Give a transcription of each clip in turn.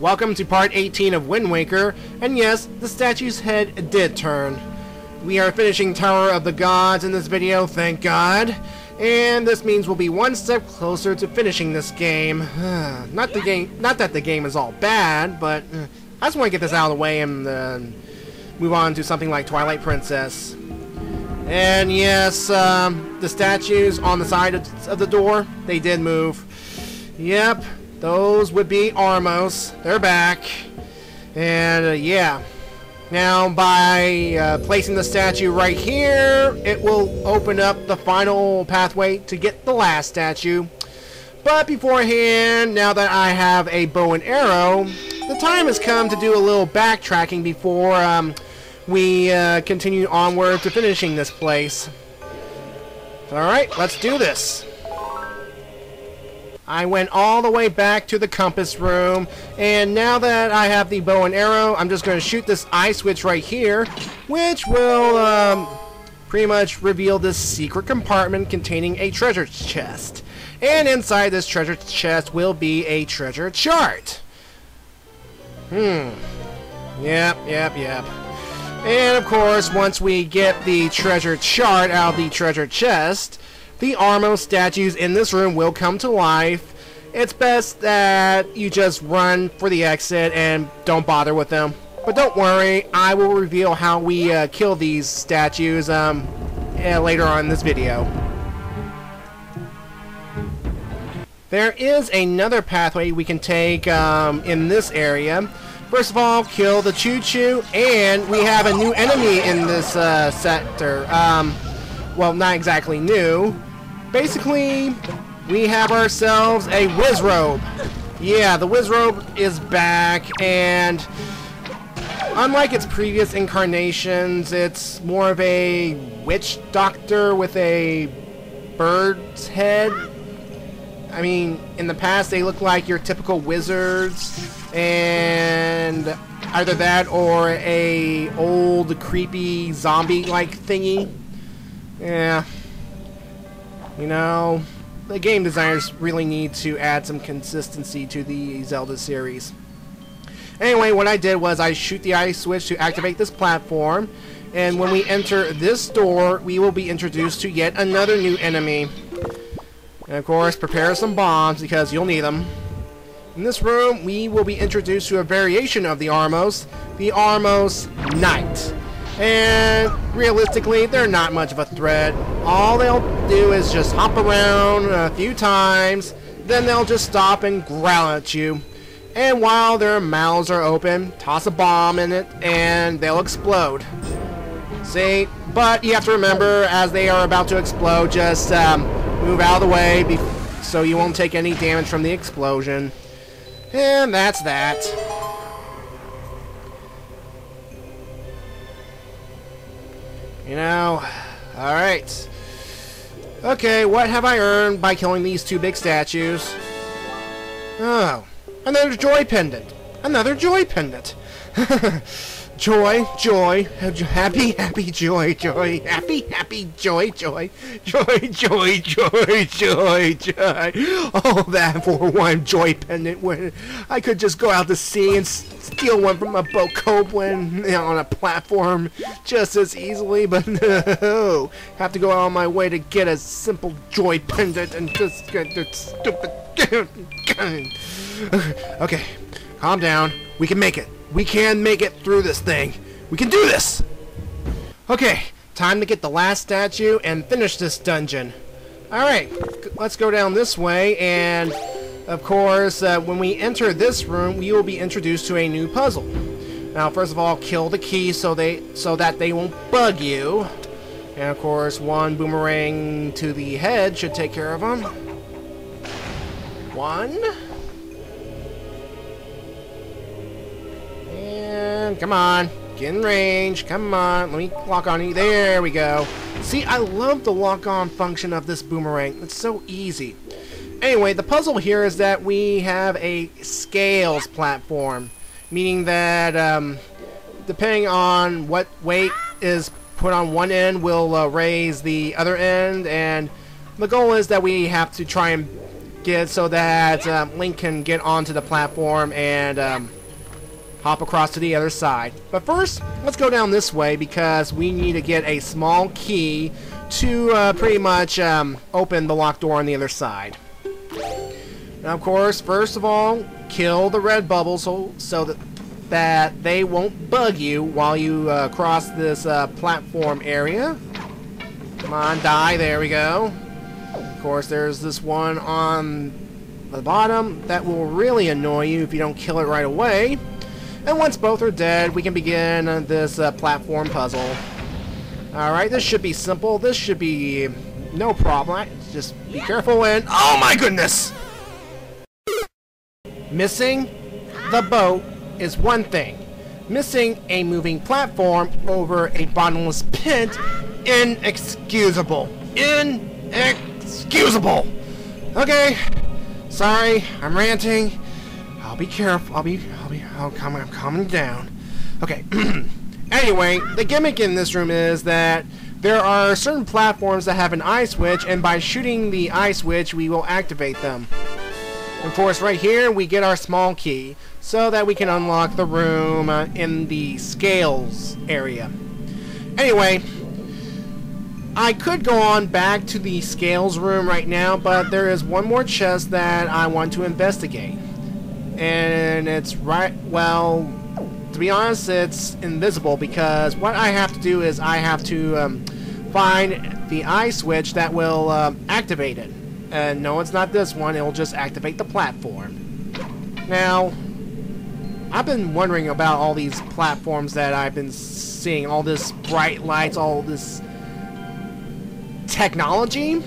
welcome to part 18 of Wind Waker, and yes, the statue's head did turn. We are finishing Tower of the Gods in this video, thank God, and this means we'll be one step closer to finishing this game. Not that the game is all bad, but I just want to get this out of the way and move on to something like Twilight Princess. And yes, the statues on the side of the door, they did move. Yep, those would be Armos. They're back. And yeah. Now, by placing the statue right here, it will open up the final pathway to get the last statue. But beforehand, now that I have a bow and arrow, the time has come to do a little backtracking before we continue onward to finishing this place. Alright, let's do this. I went all the way back to the compass room, and now that I have the bow and arrow, I'm just going to shoot this eye switch right here, which will pretty much reveal this secret compartment containing a treasure chest. And inside this treasure chest will be a treasure chart. Yep. And of course, once we get the treasure chart out of the treasure chest, the Armo statues in this room will come to life. It's best that you just run for the exit and don't bother with them. But don't worry, I will reveal how we kill these statues later on in this video. There is another pathway we can take in this area. First of all, kill the Choo-Choo, and we have a new enemy in this sector. Well, not exactly new. Basically, we have ourselves a Wizrobe. Yeah, the Wizrobe is back, and unlike its previous incarnations, it's more of a witch doctor with a bird's head. I mean, in the past, they look like your typical wizards, and either that or a old creepy zombie-like thingy. Yeah. You know, the game designers really need to add some consistency to the Zelda series. Anyway, what I did was I shoot the eye switch to activate this platform, and when we enter this door, we will be introduced to yet another new enemy. And of course, prepare some bombs because you'll need them. In this room, we will be introduced to a variation of the Armos Knight. And realistically, they're not much of a threat. All they'll do is just hop around a few times, then they'll just stop and growl at you. And while their mouths are open, toss a bomb in it and they'll explode. See? But you have to remember, as they are about to explode, just move out of the way so you won't take any damage from the explosion. And that's that. You know, alright. Okay, what have I earned by killing these two big statues? Oh, another joy pendant. Another joy pendant. Joy, joy, happy, happy, joy, joy, happy, happy, joy, joy, joy, joy, joy, joy, joy. All that for one joy pendant when I could just go out to sea and steal one from a boat Copeland on a platform just as easily, but no. Have to go out on my way to get a simple joy pendant and just get the stupid... Okay, calm down. We can make it. We can make it through this thing. We can do this! Okay, time to get the last statue and finish this dungeon. Alright, let's go down this way, and of course, when we enter this room, we will be introduced to a new puzzle. Now, first of all, kill the key so that they won't bug you. And of course, one boomerang to the head should take care of them. One. And come on, get in range. Come on, let me lock on you. There we go. See, I love the lock-on function of this boomerang. It's so easy. Anyway, the puzzle here is that we have a scales platform, meaning that depending on what weight is put on one end will raise the other end, and the goal is that we have to try and get so that Link can get onto the platform and hop across to the other side. But first, let's go down this way because we need to get a small key to pretty much open the locked door on the other side. Now, of course, first of all, kill the red bubbles so that they won't bug you while you cross this platform area. Come on, die. There we go. Of course, there's this one on the bottom that will really annoy you if you don't kill it right away. And once both are dead, we can begin this platform puzzle. Alright, this should be simple. This should be no problem. Just be careful and... Oh my goodness! Missing the boat is one thing. Missing a moving platform over a bottomless pit, inexcusable. Inexcusable! Okay, sorry, I'm ranting. I'll be careful. I'm calming down. Okay. Anyway, the gimmick in this room is that there are certain platforms that have an eye switch, and by shooting the eye switch, we will activate them. Of course, right here, we get our small key, so that we can unlock the room in the scales area. Anyway, I could go on back to the scales room right now, but there is one more chest that I want to investigate. And it's right, well, to be honest, it's invisible because what I have to do is I have to find the eye switch that will activate it. And no, it's not this one. It'll just activate the platform. Now, I've been wondering about all these platforms that I've been seeing. All this bright lights, all this technology.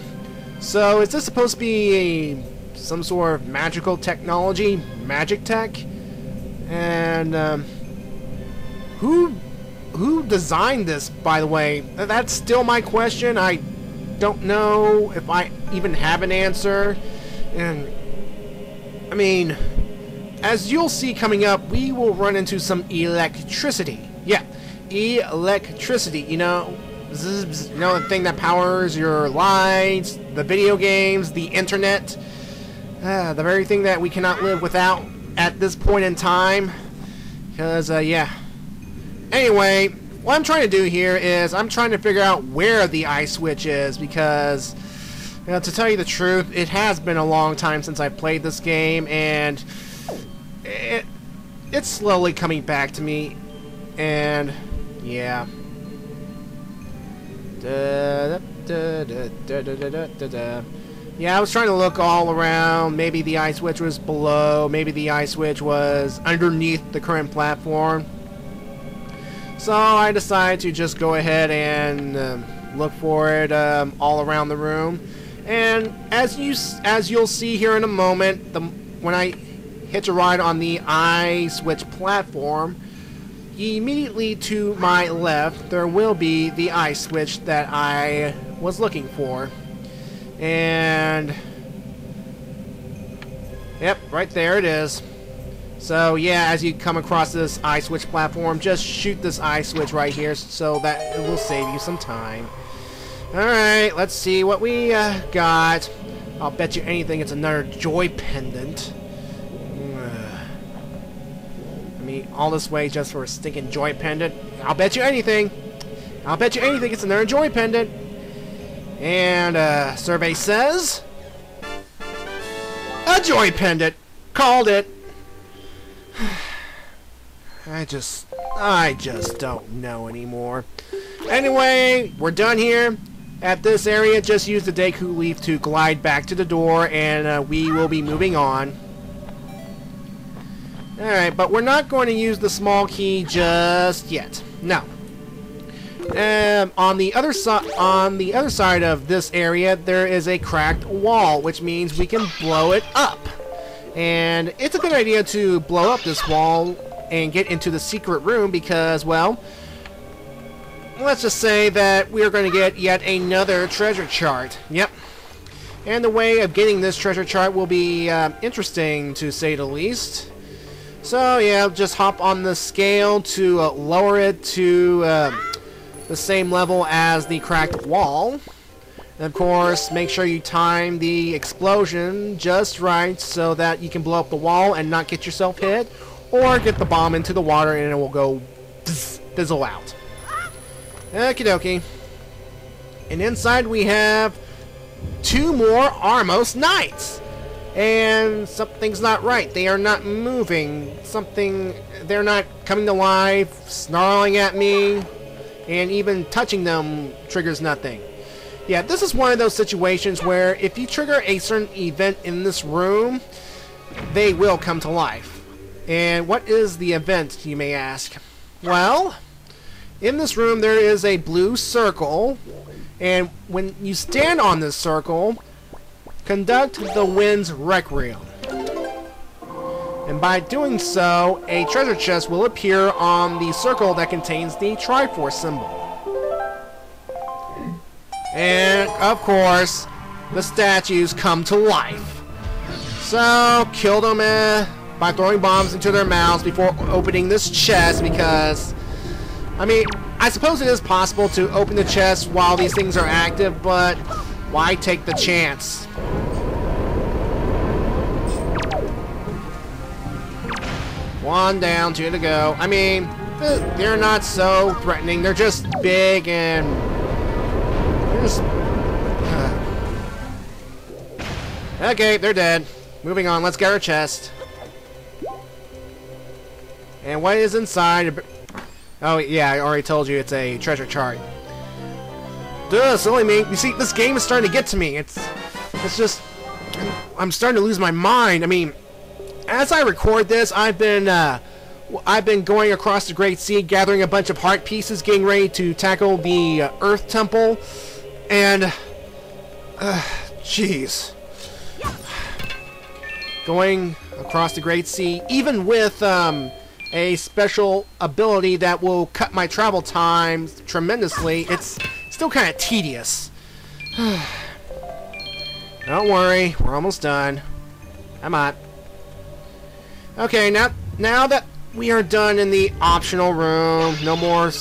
So, is this supposed to be some sort of magical technology? Magic tech? And, who designed this, by the way? That's still my question. I don't know if I even have an answer. And I mean, as you'll see coming up, we will run into some electricity. Yeah, electricity. You know, you know, the thing that powers your lights, the video games, the internet, the very thing that we cannot live without at this point in time. Because yeah. Anyway, what I'm trying to do here is I'm trying to figure out where the eye switch is, because, you know, to tell you the truth, it has been a long time since I played this game, and it's slowly coming back to me, and yeah. Yeah, I was trying to look all around. Maybe the eye switch was below, maybe the eye switch was underneath the current platform. So I decided to just go ahead and look for it all around the room. And as you'll see here in a moment, when I hitch a ride on the eye switch platform, immediately to my left there will be the eye switch that I was looking for. And yep, right there it is. So yeah, as you come across this eye switch platform, just shoot this eye switch right here so that it will save you some time. Alright, let's see what we got. I'll bet you anything it's another joy pendant. I mean, all this way just for a stinking joy pendant. I'll bet you anything. I'll bet you anything it's another joy pendant. And survey says a joy pendant. Called it. I just don't know anymore. Anyway, we're done here at this area. Just use the Deku Leaf to glide back to the door, and we will be moving on. Alright, but we're not going to use the small key just yet. No. On the other side of this area, there is a cracked wall, which means we can blow it up. And it's a good idea to blow up this wall and get into the secret room because, well, let's just say that we're going to get yet another treasure chart. Yep. And the way of getting this treasure chart will be interesting, to say the least. So, yeah, just hop on the scale to lower it to the same level as the cracked wall. And of course, make sure you time the explosion just right so that you can blow up the wall and not get yourself hit, or get the bomb into the water and it will go fizzle out. Okie dokie. And inside we have 2 more Armos Knights. And something's not right. They are not moving. They're not coming to life, snarling at me, and even touching them triggers nothing. Yeah, this is one of those situations where if you trigger a certain event in this room, they will come to life. And what is the event, you may ask? Well, in this room there is a blue circle, and when you stand on this circle, conduct the wind's requiem. And by doing so, a treasure chest will appear on the circle that contains the Triforce symbol. And, of course, the statues come to life. So, kill them by throwing bombs into their mouths before opening this chest, because, I mean, I suppose it is possible to open the chest while these things are active, but why take the chance? One down, 2 to go. I mean, they're not so threatening. They're just big and they're just... Okay, they're dead. Moving on. Let's get our chest. And what is inside? Oh yeah, I already told you it's a treasure chart. Duh, silly me. You see, this game is starting to get to me. It's just, I'm starting to lose my mind. I mean, as I record this, I've been going across the Great Sea, gathering a bunch of heart pieces, getting ready to tackle the Earth Temple, and jeez, going across the Great Sea, even with a special ability that will cut my travel time tremendously, it's still kind of tedious. Don't worry, we're almost done. Come on. Okay, now that we are done in the optional room, no more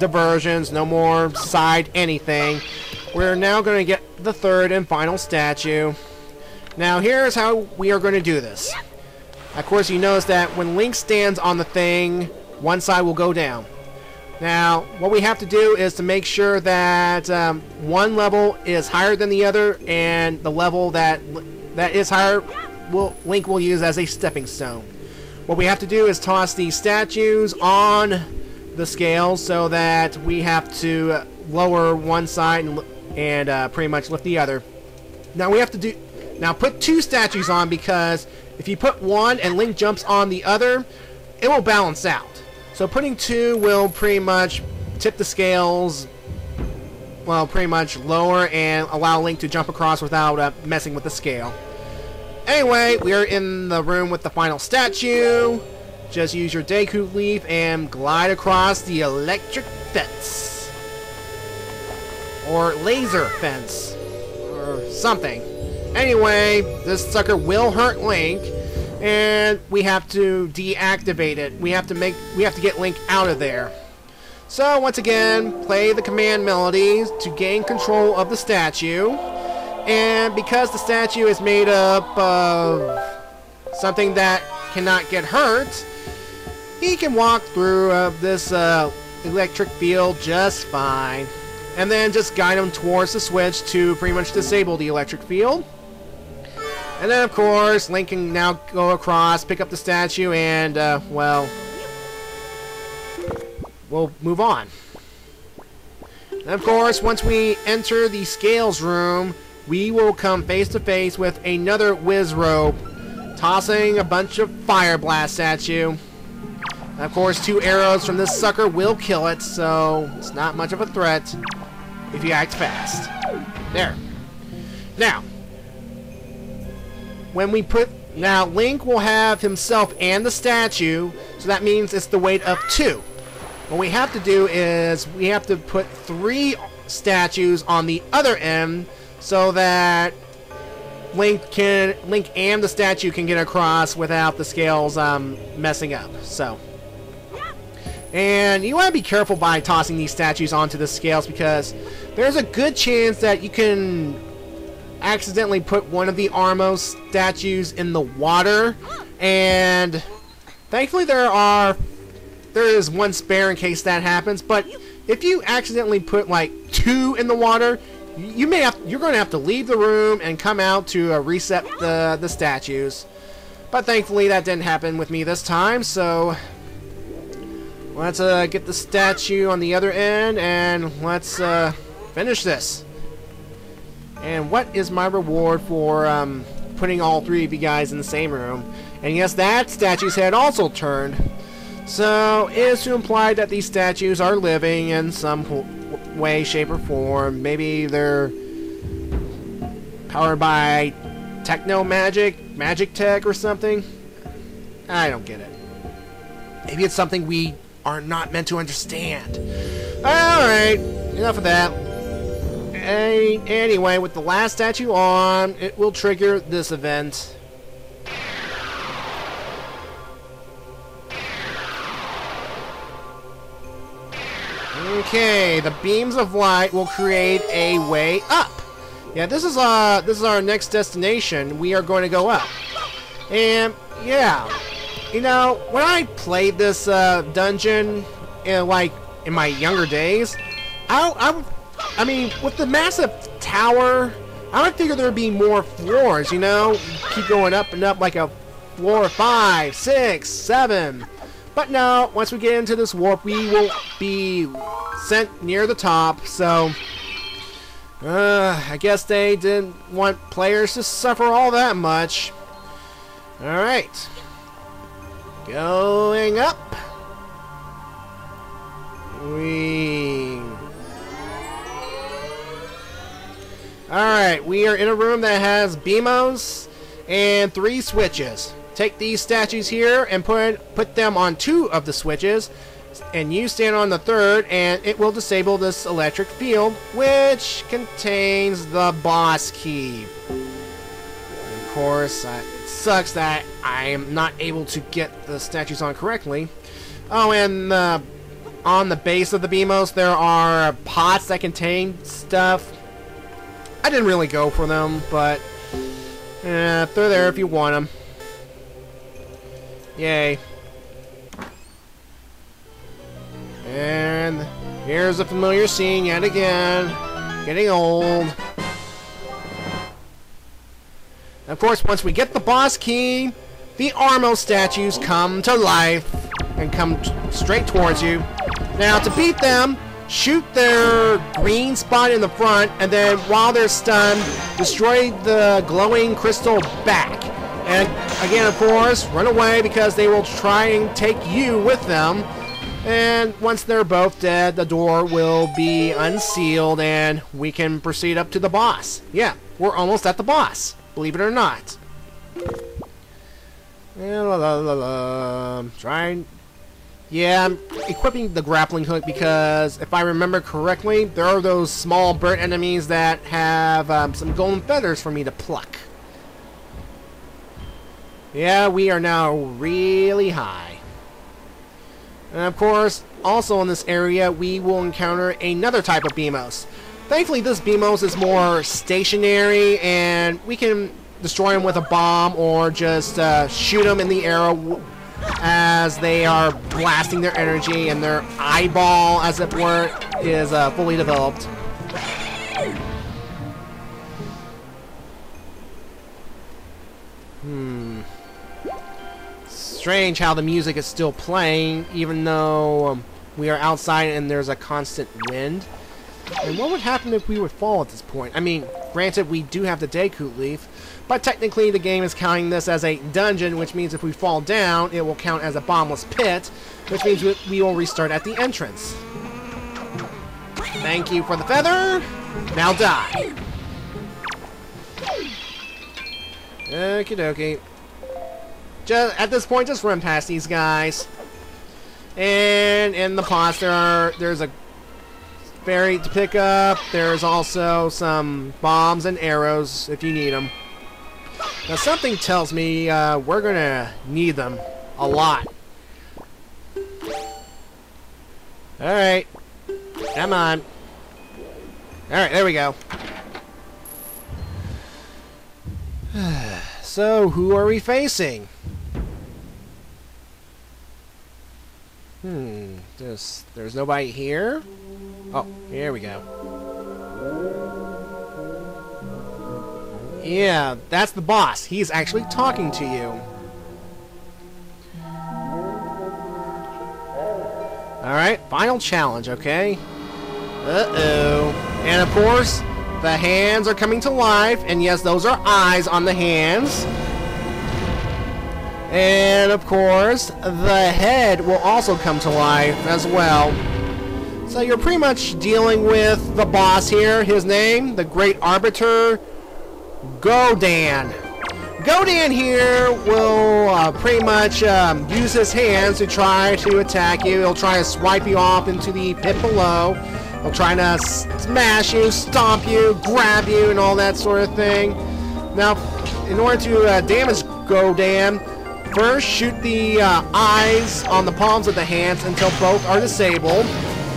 diversions, no more side anything, we're now going to get the third and final statue. Now here's how we are going to do this. Of course, you notice that when Link stands on the thing, one side will go down. Now, what we have to do is to make sure that one level is higher than the other, and the level that is higher, Link will use as a stepping stone. What we have to do is toss these statues on the scale so that we have to lower one side and pretty much lift the other. Now we have to put 2 statues on, because if you put one and Link jumps on the other, it will balance out. So putting 2 will pretty much tip the scales, well, pretty much lower and allow Link to jump across without messing with the scale. Anyway, we are in the room with the final statue. Just use your Deku Leaf and glide across the electric fence. Or laser fence. Or something. Anyway, this sucker will hurt Link, and we have to deactivate it. We have to get Link out of there. So once again, play the command melodies to gain control of the statue. And because the statue is made up of something that cannot get hurt, he can walk through this electric field just fine. And then just guide him towards the switch to pretty much disable the electric field. And then, of course, Link can now go across, pick up the statue, and, well, we'll move on. And, of course, once we enter the Scales room, we will come face to face with another Wizzrobe, tossing a bunch of Fire Blast at you. And of course, 2 arrows from this sucker will kill it, so it's not much of a threat if you act fast. There. Now, Link will have himself and the statue, so that means it's the weight of 2. What we have to do is we have to put 3 statues on the other end, so that Link and the statue can get across without the scales messing up. So And you want to be careful by tossing these statues onto the scales, because there's a good chance that you can accidentally put one of the Armo statues in the water, and thankfully there is one spare in case that happens. But if you accidentally put like 2 in the water, you're going to have to leave the room and come out to reset the statues. But thankfully that didn't happen with me this time, so let's get the statue on the other end, and let's finish this. And what is my reward for putting all 3 of you guys in the same room? And yes, that statue's head also turned. So it is to imply that these statues are living in some way, shape, or form. Maybe they're powered by techno magic tech or something. I don't get it. Maybe it's something we are not meant to understand. Alright, enough of that. Anyway, with the last statue on, it will trigger this event. Okay, the beams of light will create a way up. Yeah, this is our next destination. We are going to go up. And yeah, you know, when I played this dungeon in my younger days, I mean, with the massive tower, I would figure there would be more floors, you know? Keep going up and up like a floor 5, 6, 7. But no, once we get into this warp, we will be sent near the top, so I guess they didn't want players to suffer all that much. Alright. Going up. Alright, we are in a room that has BMOs and 3 switches. Take these statues here and put them on 2 of the switches, and you stand on the 3rd, and it will disable this electric field, which contains the boss key. Of course, it sucks that I am not able to get the statues on correctly. Oh, and on the base of the BMOs, there are pots that contain stuff. I didn't really go for them, but they're there if you want them. Yay. And here's a familiar scene yet again. Getting old. Of course, once we get the boss key, the Armo statues come to life and come straight towards you. Now, to beat them, shoot their green spot in the front, and then while they're stunned, destroy the glowing crystal back. And again, of course, run away, because they will try and take you with them. And once they're both dead, the door will be unsealed and we can proceed up to the boss. Yeah, we're almost at the boss, believe it or not. Yeah, I'm equipping the grappling hook because if I remember correctly, there are those small bird enemies that have some golden feathers for me to pluck. Yeah, we are now really high. And of course, also in this area, we will encounter another type of BMOs. Thankfully, this BMOs is more stationary, and we can destroy them with a bomb or just shoot them in the air as they are blasting their energy, and their eyeball, as it were, is fully developed. Strange how the music is still playing, even though we are outside and there's a constant wind. And what would happen if we would fall at this point? I mean, granted, we do have the Deku Leaf, but technically the game is counting this as a dungeon, which means if we fall down, it will count as a bombless pit, which means we will restart at the entrance. Thank you for the feather. Now die. Okie dokie. At this point, just run past these guys. And in the pots, there's a fairy to pick up. There's also some bombs and arrows if you need them. Now, something tells me we're gonna need them a lot. Alright. Come on. Alright, there we go. So, who are we facing? There's nobody here? Oh, here we go. Yeah, that's the boss. He's actually talking to you. Alright, final challenge, okay? Uh-oh. And of course, the hands are coming to life, and yes, those are eyes on the hands. And of course, the head will also come to life as well. So you're pretty much dealing with the boss here. His name, the Great Arbiter, Godan. Godan here will pretty much use his hands to try to attack you. He'll try to swipe you off into the pit below. He'll try to smash you, stomp you, grab you, and all that sort of thing. Now, in order to damage Godan, first shoot the eyes on the palms of the hands until both are disabled.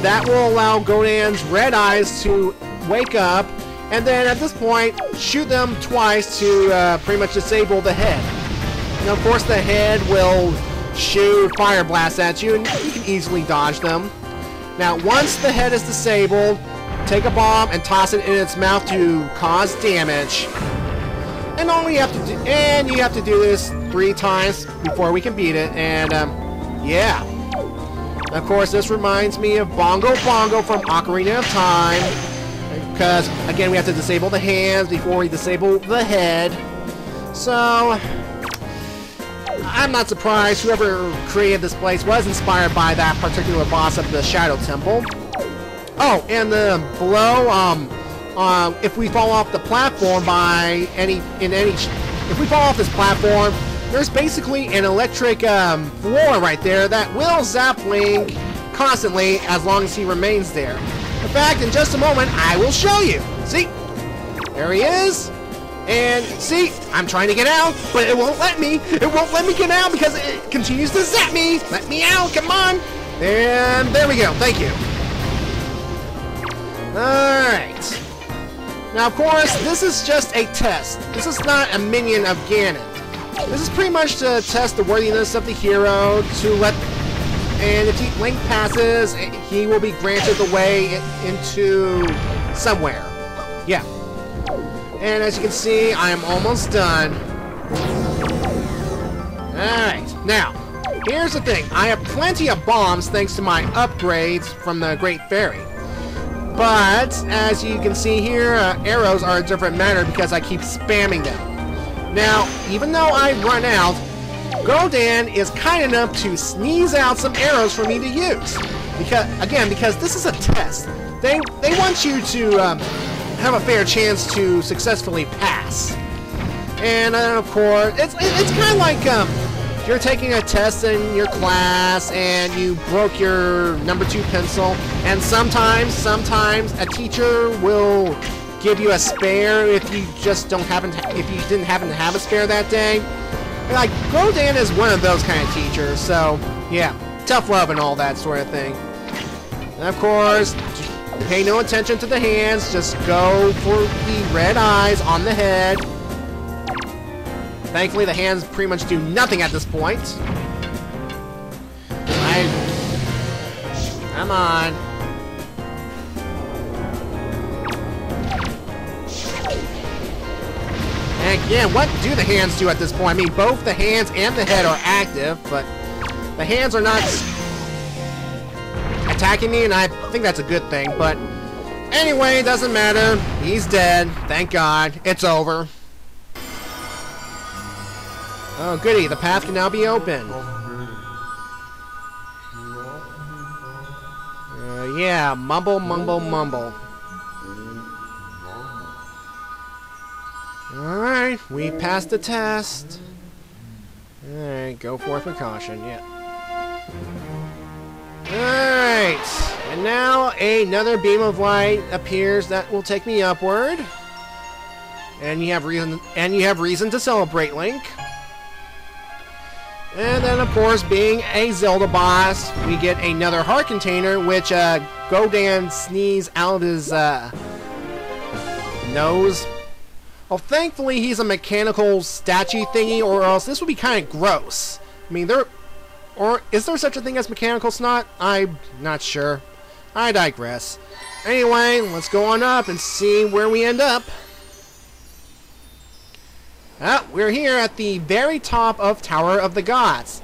That will allow Godan's red eyes to wake up. And then at this point, shoot them twice to pretty much disable the head. And of course the head will shoot fire blasts at you, and you can easily dodge them. Now once the head is disabled, take a bomb and toss it in its mouth to cause damage. And all you have to do, you have to do this 3 times before we can beat it, and yeah. Of course this reminds me of Bongo Bongo from Ocarina of Time. Because, again, we have to disable the hands before we disable the head. So, I'm not surprised whoever created this place was inspired by that particular boss of the Shadow Temple. Oh, and below, if we fall off the platform if we fall off this platform, there's basically an electric floor right there that will zap Link constantly as long as he remains there. In fact, in just a moment, I will show you. See? There he is. And see, I'm trying to get out, but it won't let me. It won't let me get out because it continues to zap me. Let me out, come on. And there we go. Thank you. Alright. Now, of course, this is just a test. This is not a minion of Ganon. This is pretty much to test the worthiness of the hero, and if Link passes, he will be granted the way into somewhere. Yeah. And as you can see, I am almost done. Alright, now, here's the thing. I have plenty of bombs thanks to my upgrades from the Great Fairy. But, as you can see here, arrows are a different matter because I keep spamming them. Now, even though I run out, Godan is kind enough to sneeze out some arrows for me to use. Because this is a test. They want you to have a fair chance to successfully pass. And of course, it's kind of like you're taking a test in your class and you broke your number 2 pencil, and sometimes a teacher will give you a spare if you just didn't happen to have a spare that day. Like, Godan is one of those kind of teachers, so, yeah, tough love and all that sort of thing. And of course, pay no attention to the hands, just go for the red eyes on the head. Thankfully, the hands pretty much do nothing at this point. Come on. And again, what do the hands do at this point? I mean, both the hands and the head are active, but the hands are not attacking me, and I think that's a good thing. But anyway, it doesn't matter. He's dead. Thank God. It's over. Oh, goody. The path can now be open. Yeah, mumble, mumble, mumble. Alright, we passed the test. Alright, go forth with caution, yeah. Alright, and now another beam of light appears that will take me upward. And you have reason to celebrate, Link. And then, of course, being a Zelda boss, we get another heart container, which Godan sneezed out of his nose. Well, thankfully, he's a mechanical statue thingy, or else this would be kind of gross. I mean, or is there such a thing as mechanical snot? I'm not sure. I digress. Anyway, let's go on up and see where we end up. We're here at the very top of Tower of the Gods.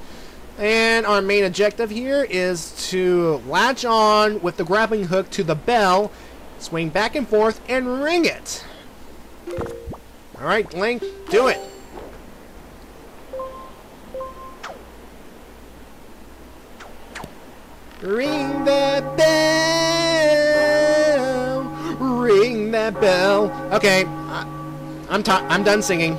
And our main objective here is to latch on with the grappling hook to the bell, swing back and forth, and ring it. Alright, Link, do it. Ring that bell. Ring that bell. Okay, I'm done singing.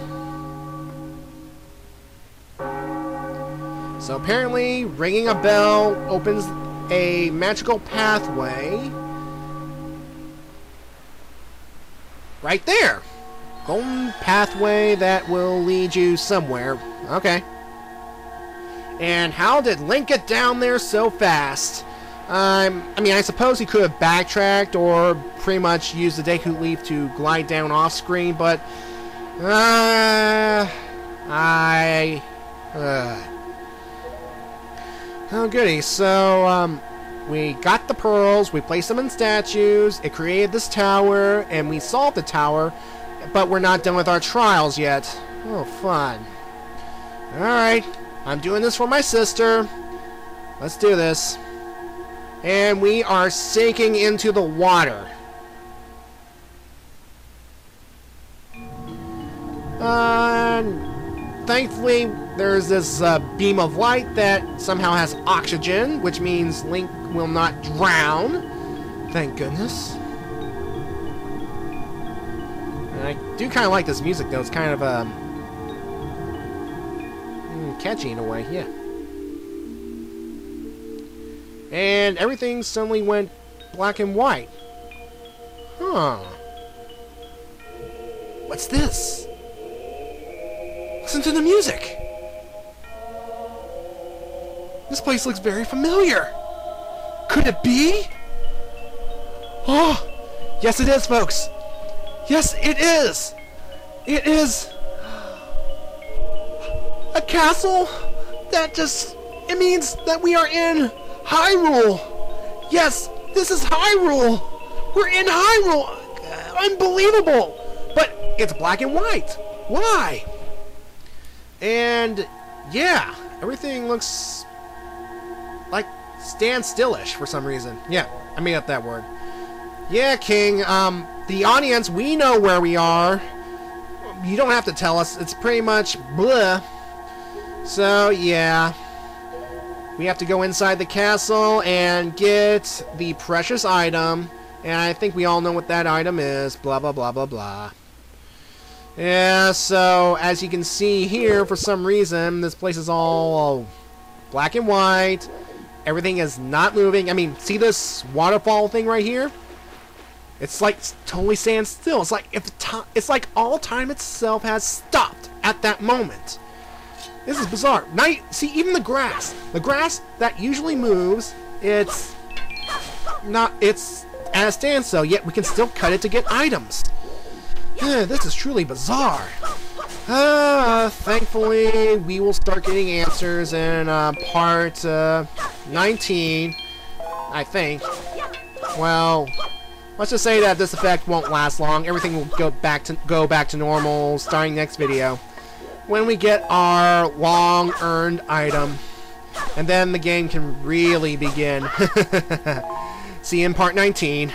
So apparently, ringing a bell opens a magical pathway. Right there! Golden pathway that will lead you somewhere. Okay. And how did Link get down there so fast? I mean, I suppose he could have backtracked or pretty much used the Deku Leaf to glide down off screen, but... Oh, goody. So, we got the pearls, we placed them in statues, it created this tower, and we solved the tower, but we're not done with our trials yet. Oh, fun. Alright, I'm doing this for my sister. Let's do this. And we are sinking into the water. Thankfully, there's this beam of light that somehow has oxygen, which means Link will not drown. Thank goodness. And I do kind of like this music, though. It's kind of catchy in a way, yeah. And everything suddenly went black and white. Huh. What's this? Listen to the music! This place looks very familiar! Could it be? Oh! Yes, it is, folks! Yes, it is! It is... a castle? That just... it means that we are in Hyrule! Yes, this is Hyrule! We're in Hyrule! Unbelievable! But it's black and white! Why? And yeah, everything looks like standstillish for some reason. Yeah, I made up that word. Yeah, King, the audience, we know where we are. You don't have to tell us. It's pretty much bleh. So, yeah. We have to go inside the castle and get the precious item. And I think we all know what that item is. Blah, blah, blah, blah, blah. Yeah, so as you can see here, for some reason, this place is all black and white. Everything is not moving. I mean, see this waterfall thing right here? It's like totally stands still. It's like it's like all time itself has stopped at that moment. This is bizarre. Now, see, even the grass that usually moves, it's at a standstill. Yet we can still cut it to get items. This is truly bizarre. Thankfully, we will start getting answers in part 19, I think. Well, let's just say that this effect won't last long. Everything will go back to normal starting next video, when we get our long-earned item, and then the game can really begin. See you in part 19.